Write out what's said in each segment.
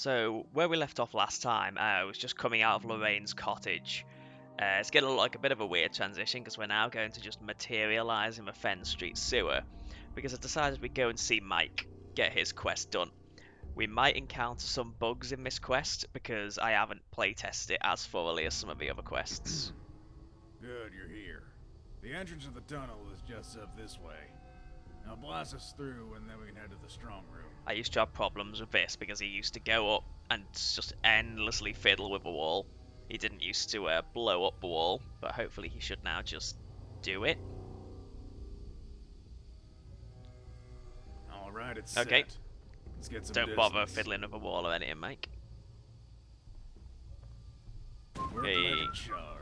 So, where we left off last time, I was just coming out of Lorraine's cottage. It's getting like a bit of a weird transition because we're now going to just materialise in the Fen Street sewer because I decided we'd go and see Mike, get his quest done. We might encounter some bugs in this quest because I haven't playtested it as thoroughly as some of the other quests. Good, you're here. The entrance of the tunnel is just up this way. Now blast us through and then we can head to the strong room. I used to have problems with this because he used to go up and just endlessly fiddle with the wall. He didn't used to blow up the wall, but hopefully he should now just do it. Alright, it's Okay. set. Let's get some Don't business. bother fiddling with the wall or anything, Mike. Work Hey. like a charm.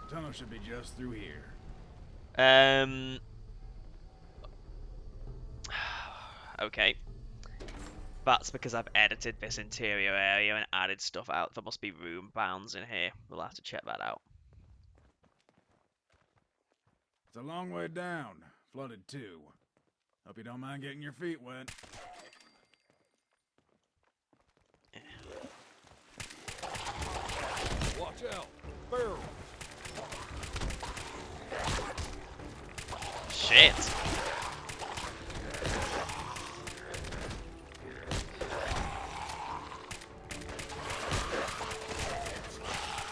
Tunnel should be just through here. Okay. That's because I've edited this interior area and added stuff out. There must be room bounds in here. We'll have to check that out. It's a long way down. Flooded too. Hope you don't mind getting your feet wet. Watch out! Barrel! Shit!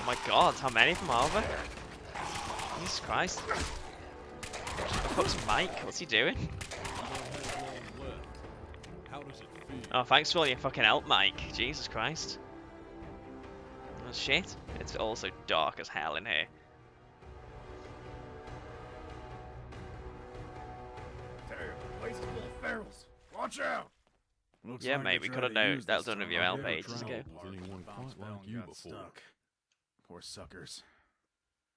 Oh my god, how many of them are there? Jesus Christ. The fuck's Mike? What's he doing? How does it feel? Oh, thanks for all your fucking help, Mike. Jesus Christ. Oh, shit. It's also dark as hell in here. Damn, the place is full of ferals. Watch out! Looks Yeah, like mate, they we tried could have to known use that this was one of tunnel your to help get ages around ago. the park, Anyone but quite bounced like down and you got before. stuck. Poor suckers.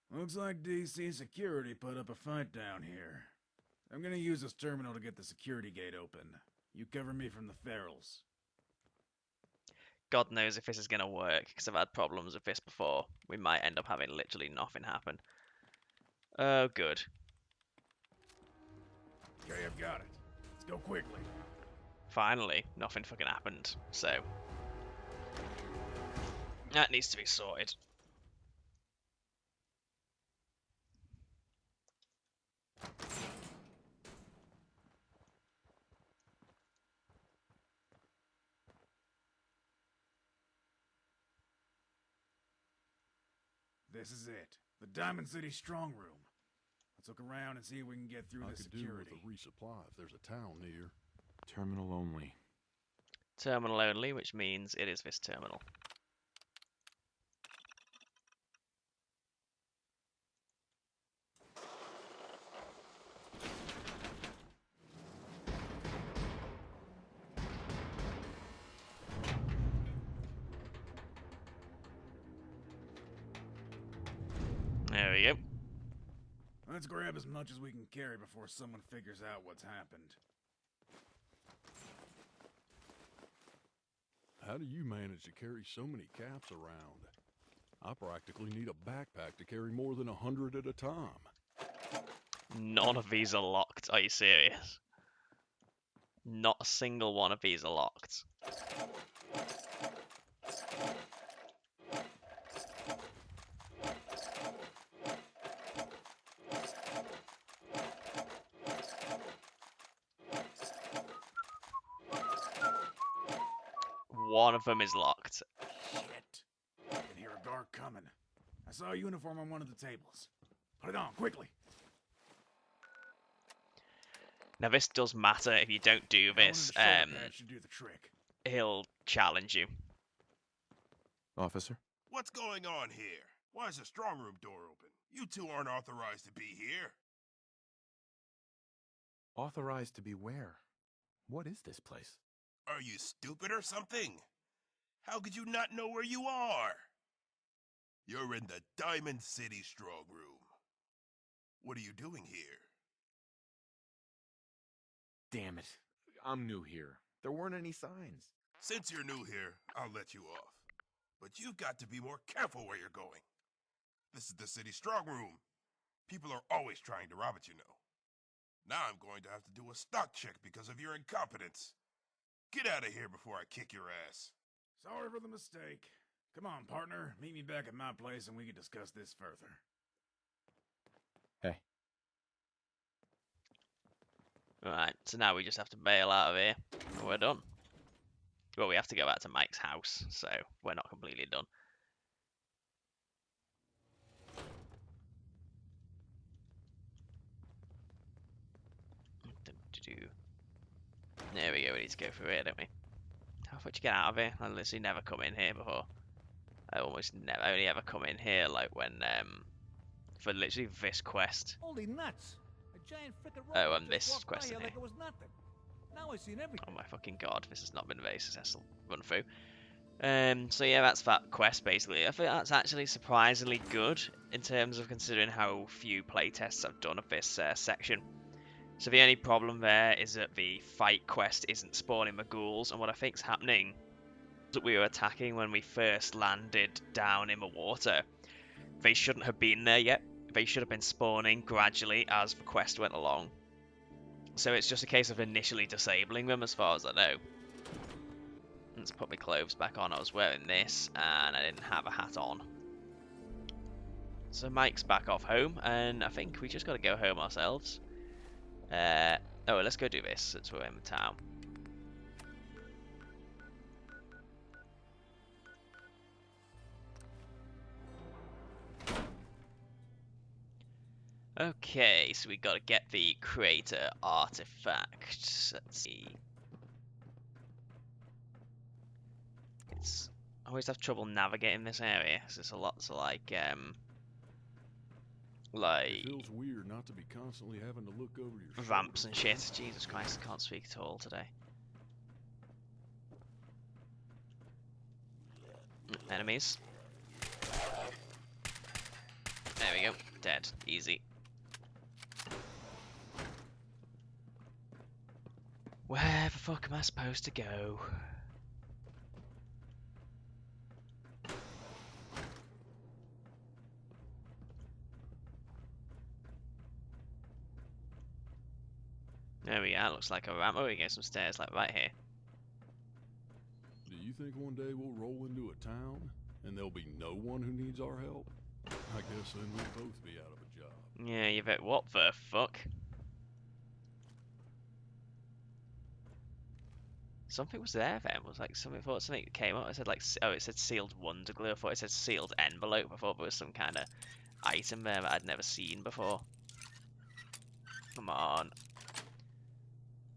Looks like DC security put up a fight down here. I'm gonna use this terminal to get the security gate open. You cover me from the ferals. God knows if this is going to work, because I've had problems with this before. We might end up having literally nothing happen. Oh, good. Okay, I've got it. Let's go quickly. Finally, nothing fucking happened, so... that needs to be sorted. This is it. The Diamond City Strong Room. Let's look around and see if we can get through I the could do security. with a resupply if there's a town near. Terminal only. Terminal only, which means it is this terminal. There we go. Let's grab as much as we can carry before someone figures out what's happened. How do you manage to carry so many caps around? I practically need a backpack to carry more than 100 at a time. None of these are locked. Are you serious? Not a single one of these are locked. One of them is locked. Shit. I can hear a guard coming. I saw a uniform on one of the tables. Put it on, quickly. Now this does matter if you don't do this. That should do the trick. He'll challenge you. Officer? What's going on here? Why is the strong room door open? You two aren't authorized to be here. Authorized to be where? What is this place? Are you stupid or something? How could you not know where you are? You're in the Diamond City strong room. What are you doing here? Damn it. I'm new here. There weren't any signs. Since you're new here, I'll let you off. But you've got to be more careful where you're going. This is the city strong room. People are always trying to rob it, you know. Now I'm going to have to do a stock check because of your incompetence. Get out of here before I kick your ass. Sorry for the mistake. Come on, partner. Meet me back at my place and we can discuss this further. Hey. Right, so now we just have to bail out of here, and we're done. Well, we have to go back to Mike's house, so we're not completely done. There we go, we need to go through here, don't we? How far did you get out of here? I literally never come in here before. I almost never, only ever come in here, like, when, for literally this quest. Holy nuts! A giant frickin' Oh, robot and just this walked by quest here in like here. it was nothing. Now I seen everything. Oh my fucking god, this has not been a very successful run through. So yeah, that's that quest basically. I think that's actually surprisingly good in terms of considering how few playtests I've done of this section. So the only problem there is that the fight quest isn't spawning the ghouls, and what I think's happening is that we were attacking when we first landed down in the water. They shouldn't have been there yet. They should have been spawning gradually as the quest went along. So it's just a case of initially disabling them as far as I know. Let's put my clothes back on. I was wearing this and I didn't have a hat on. So Mike's back off home, and I think we just got to go home ourselves. Oh, let's go do this since we're in the town. Okay, so we got to get the creator artifact. Let's see. I always have trouble navigating this area. There's a lot to like It feels weird not to be constantly having to look over your ramps and shoulder. shit. Jesus Christ, I can't speak at all today. Enemies. There we go. Dead. Easy. Where the fuck am I supposed to go? There we are. Looks like a ramp. Oh, we get some stairs like right here. Do you think one day we'll roll into a town and there'll be no one who needs our help? I guess then we'll both be out of a job. Yeah, you bet. What the fuck? Something was there then. Was like something. I thought something came up. I said like, oh, it said sealed wonder glue. I thought it said sealed envelope. I thought there was some kind of item there that I'd never seen before. Come on.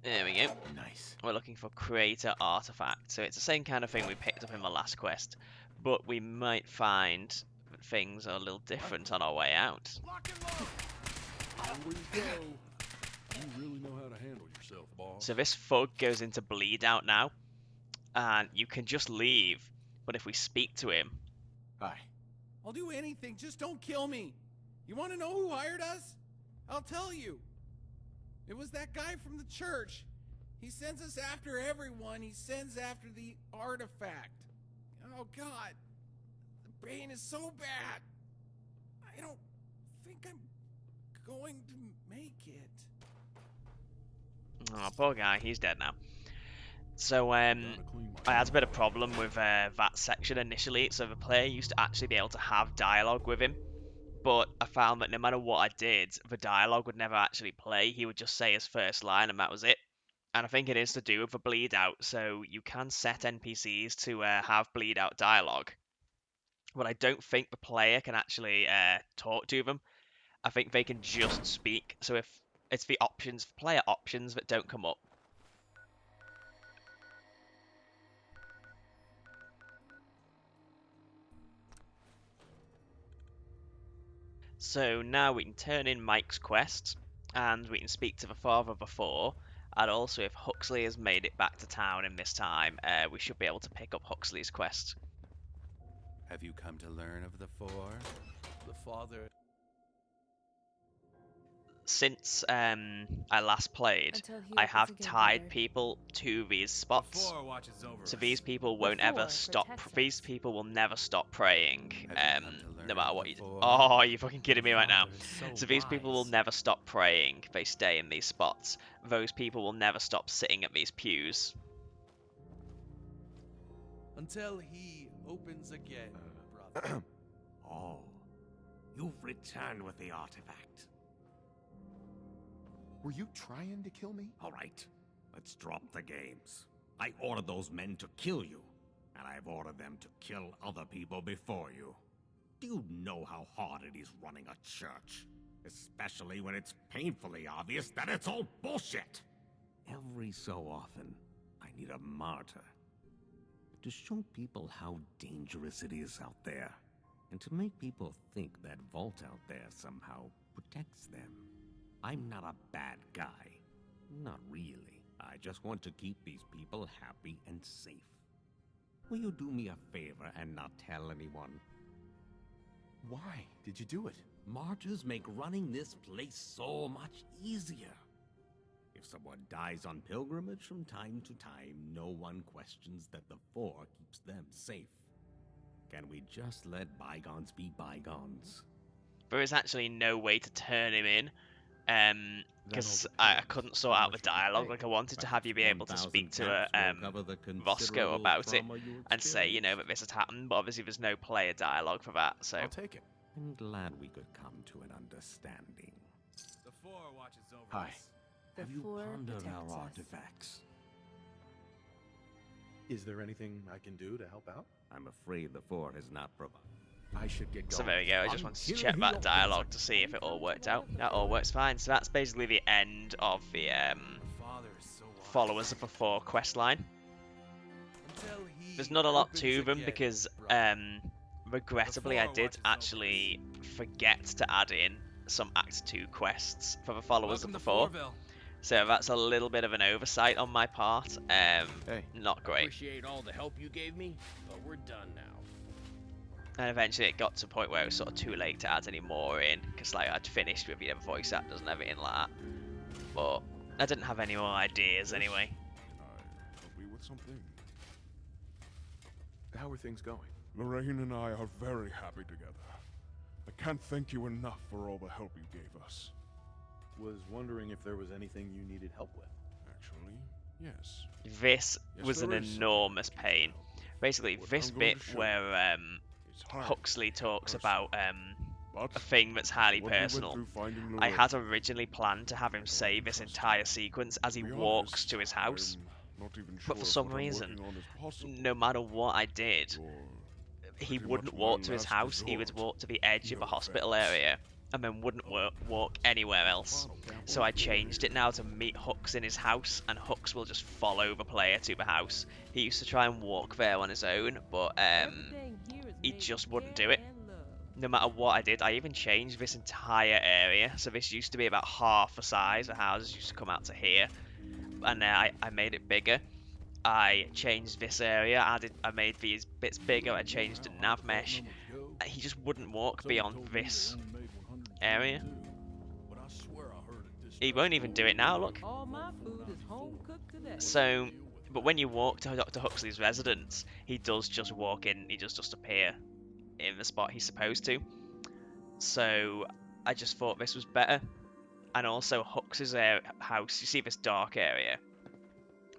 There we go. Nice. We're looking for creator artifact. So it's the same kind of thing we picked up in the last quest, but we might find that things are a little different on our way out. Always go. You really know how to handle yourself, boss. So this thug goes into bleed out now, and you can just leave, but if we speak to him... Hi. I'll do anything, just don't kill me. You want to know who hired us? I'll tell you. It was that guy from the church. He sends us after everyone. He sends after the artifact. Oh, God. The pain is so bad. I don't think I'm going to make it. Oh, poor guy, he's dead now. So, Gotta clean my I had a bit of problem with that section initially, so the player used to actually be able to have dialogue with him, but I found that no matter what I did, the dialogue would never actually play. He would just say his first line and that was it. And I think it is to do with the bleed out, so you can set NPCs to have bleed out dialogue, but I don't think the player can actually talk to them. I think they can just speak, so if it's the options, player options that don't come up. So now we can turn in Mike's quest, and we can speak to the father before, and also if Huxley has made it back to town in this time, we should be able to pick up Huxley's quest. Have you come to learn of the Four? The father. Since I last played, Until he I have opens again, tied brother. people to these spots. watches over So us. these people The won't ever Four stop. protects These us. people will never stop praying. Have you come to learn No matter of what the you do. Four? Oh, you're fucking kidding me right now. Father is So these people will wise. never stop praying. They stay in these spots. Those people will never stop sitting at these pews. Until he opens again, brother. Oh, you've returned with the artifact. Were you trying to kill me? All right, let's drop the games. I ordered those men to kill you, and I've ordered them to kill other people before you. Do you know how hard it is running a church? Especially when it's painfully obvious that it's all bullshit. Every so often, I need a martyr. To show people how dangerous it is out there. And to make people think that vault out there somehow protects them. I'm not a bad guy. Not really. I just want to keep these people happy and safe. Will you do me a favor and not tell anyone? Why did you do it? Martyrs make running this place so much easier. If someone dies on pilgrimage from time to time, no one questions that the Four keeps them safe. Can we just let bygones be bygones? There is actually no way to turn him in, because I couldn't sort out the dialogue. Like, I wanted to have you be able to speak to Roscoe about it and say, you know, that this had happened, but obviously there's no player dialogue for that, so... I'll take it. I'm glad we could come to an understanding. The Four watches over Hi. us. Have you Four pondered protects our us. artifacts? Is there anything I can do to help out? I'm afraid the Four has not provided. I should get going. So there we go, I just wanted to check that dialogue to see if it all worked out. That all works fine, so that's basically the end of the Father is so wise. Followers of the Four quest line. Until he There's not a lot opens to them again, because, brother. regrettably, I did actually forget to add in some Act 2 quests for the Followers Welcome of to the Four. Fourville. So that's a little bit of an oversight on my part. Hey. Not great. Appreciate all the help you gave me, but we're done now. And eventually it got to a point where it was sort of too late to add any more in, because like I'd finished with, you know, voice actors and everything like that. But I didn't have any more ideas anyway. Can I help you with something? How are things going? Lorraine and I are very happy together. I can't thank you enough for all the help you gave us. Was wondering if there was anything you needed help with. Actually, yes. This Yes, was an there is enormous pain. Basically, What this I'm going bit to show where It's hard Huxley to talks personal, about but a thing that's highly what we went personal. through finding I Lorraine, had originally planned to have him say this trust entire her. sequence as he To be walks honest, to his house, I'm not even but for sure if some what I'm reason, working on is possible. no matter what I did, You're he pretty wouldn't much my walk to his last house, he would resort. walk to the edge of No a hospital offense. area, and then wouldn't walk anywhere else. So I changed it now to meet Hux in his house, and Hux will just follow the player to the house. He used to try and walk there on his own, but he just wouldn't do it. No matter what I did, I even changed this entire area. So this used to be about half the size, the houses used to come out to here, and I made it bigger. I changed this area, I made these bits bigger, I changed the nav mesh. He just wouldn't walk beyond this area. He won't even do it now, look. All my food is home cooked today. So, but when you walk to Dr. Huxley's residence, he does just walk in, he does just appear in the spot he's supposed to. So, I just thought this was better. And also, Hux's house, you see this dark area?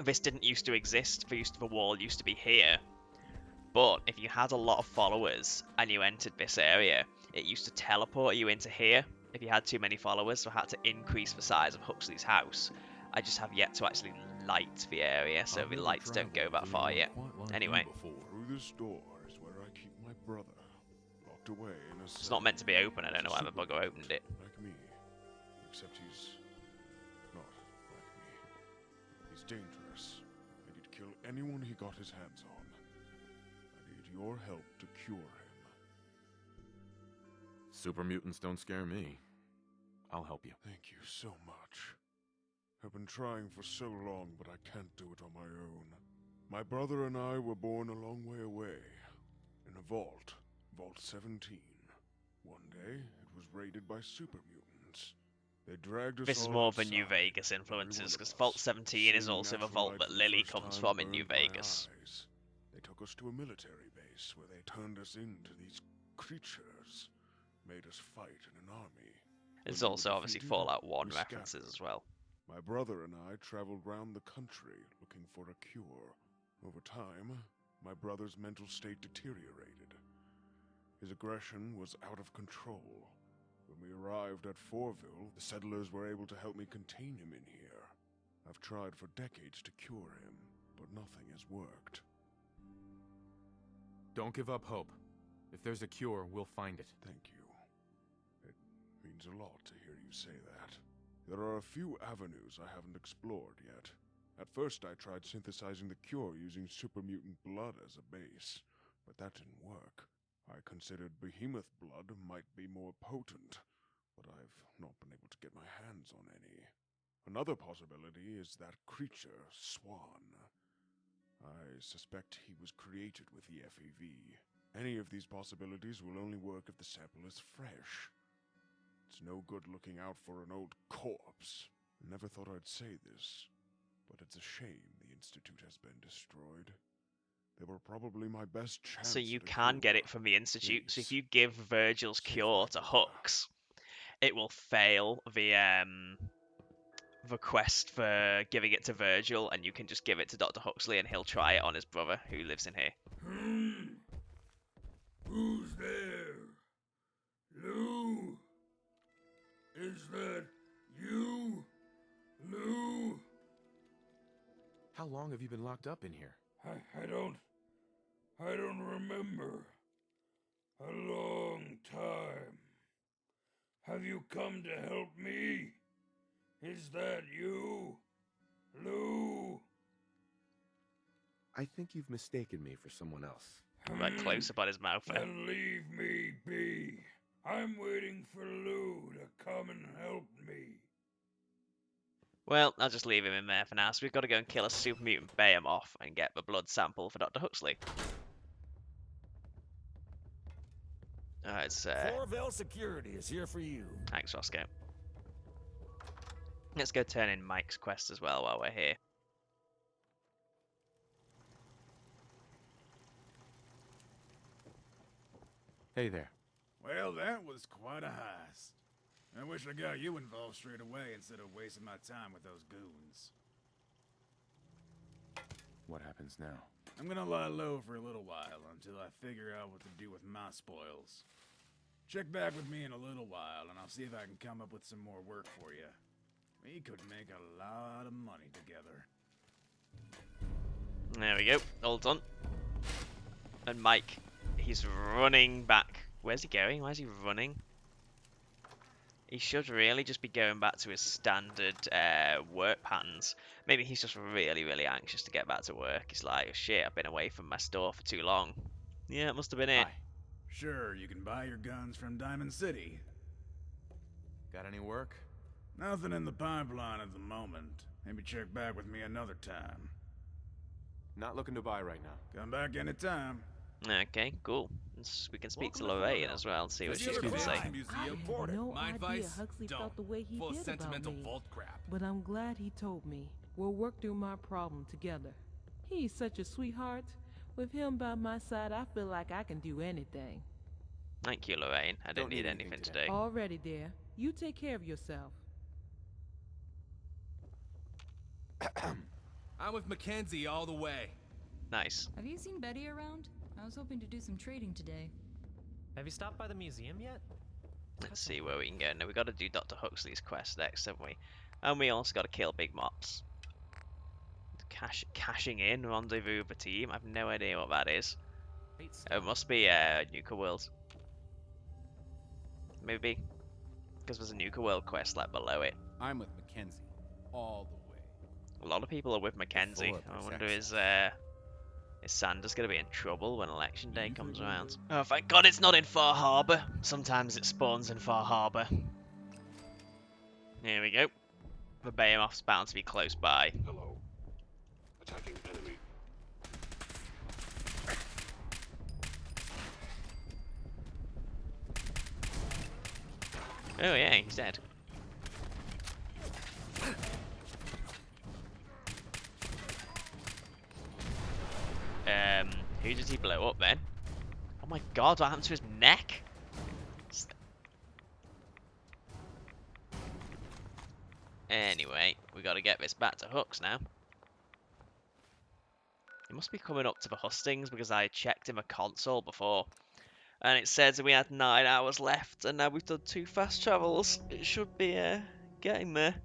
This didn't used to exist, the wall used to be here. But if you had a lot of followers and you entered this area, it used to teleport you into here if you had too many followers, so I had to increase the size of Huxley's house. I just have yet to actually light the area, so the lights don't go that far yet. Anyway, Through this door is where I keep my brother, locked away in a it's not meant to be open, I don't know why the bugger opened it. Like me, except he's not like me. He's dangerous, and he'd kill anyone he got his hands on. I need your help to cure him. Super mutants don't scare me. I'll help you. Thank you so much. I've been trying for so long, but I can't do it on my own. My brother and I were born a long way away, in a vault, Vault 17. One day, it was raided by super mutants. They dragged us This is all more of a New outside, Vegas every influences, one of because us, Vault 17 is seeing also the natural vault light that for the Lily first comes time from in New burned my Vegas. eyes. They took us to a military base where they turned us into these creatures, made us fight in an army. There's When we were also obviously defeated, Fallout 1 we references scattered. as well. My brother and I traveled round the country looking for a cure. Over time, my brother's mental state deteriorated. His aggression was out of control. When we arrived at Fourville, the settlers were able to help me contain him in here. I've tried for decades to cure him, but nothing has worked. Don't give up hope. If there's a cure, we'll find it. Thank you. It means a lot to hear you say that. There are a few avenues I haven't explored yet. At first I tried synthesizing the cure using supermutant blood as a base, but that didn't work. I considered behemoth blood might be more potent, but I've not been able to get my hands on any. Another possibility is that creature, Swan. I suspect he was created with the FAV. Any of these possibilities will only work if the sample is fresh. It's no good looking out for an old corpse. Never thought I'd say this, but it's a shame the Institute has been destroyed. They were probably my best chance. So you at a can cure. get it from the Institute. So if Please. you give Virgil's Save cure my to brother. Hooks, it will fail the quest for giving it to Virgil, and you can just give it to Dr. Huxley, and he'll try it on his brother who lives in here. Who's there? Lou? Is that you? Lou? How long have you been locked up in here? I don't remember. A long time. Have you come to help me? Is that you? Lou? I think you've mistaken me for someone else. Like close up on his mouth there. Then leave me be. I'm waiting for Lou to come and help me. Well, I'll just leave him in there for now. So we've got to go and kill a super mutant Behemoth and get the blood sample for Dr. Huxley. Alright, Fourville Security is here for you. thanks, Roscoe. Let's go turn in Mike's quest as well while we're here. Hey there. Well, that was quite a heist. I wish I got you involved straight away instead of wasting my time with those goons. What happens now? I'm gonna lie low for a little while until I figure out what to do with my spoils. Check back with me in a little while and I'll see if I can come up with some more work for you. We could make a lot of money together. There we go, all done. And Mike, he's running back. Where's he going? Why is he running? He should really just be going back to his standard work patterns. Maybe he's just really, really anxious to get back to work. He's like, shit, I've been away from my store for too long. Yeah, it must have been it. Hi. Sure, you can buy your guns from Diamond City. Got any work? Nothing in the pipeline at the moment. Maybe check back with me another time. Not looking to buy right now. Come back anytime. Okay, cool. We can speak to Lorraine as well and see what she's got to say. I had no idea Huxley felt the way he did about me. But I'm glad he told me. We'll work through my problem together. He's such a sweetheart. With him by my side, I feel like I can do anything. Thank you, Lorraine. I didn't need anything today. Already, dear. You take care of yourself. I'm with Mackenzie all the way. Nice. Have you seen Betty around? I was hoping to do some trading today. Have you stopped by the museum yet? Let's see where we can go. Now, we got to do Dr. Huxley's quest next, haven't we? And we also got to kill Big Mops. Cashing in, rendezvous with the team. I have no idea what that is. It must be Nuka World. Maybe. Because there's a Nuka World quest like below it. I'm with Mackenzie. All the way. A lot of people are with Mackenzie. I wonder is Sanders going to be in trouble when election day comes around? Oh, thank God it's not in Far Harbor. Sometimes it spawns in Far Harbor. Here we go. The Behemoth's bound to be close by. Hello. Attacking enemy. Oh yeah, he's dead. Who did he blow up then? Oh my God, what happened to his neck? Anyway, we gotta get this back to Hooks now. It must be coming up to the hustings because I checked in my console before. And it says we had 9 hours left, and now we've done 2 fast travels. It should be getting there.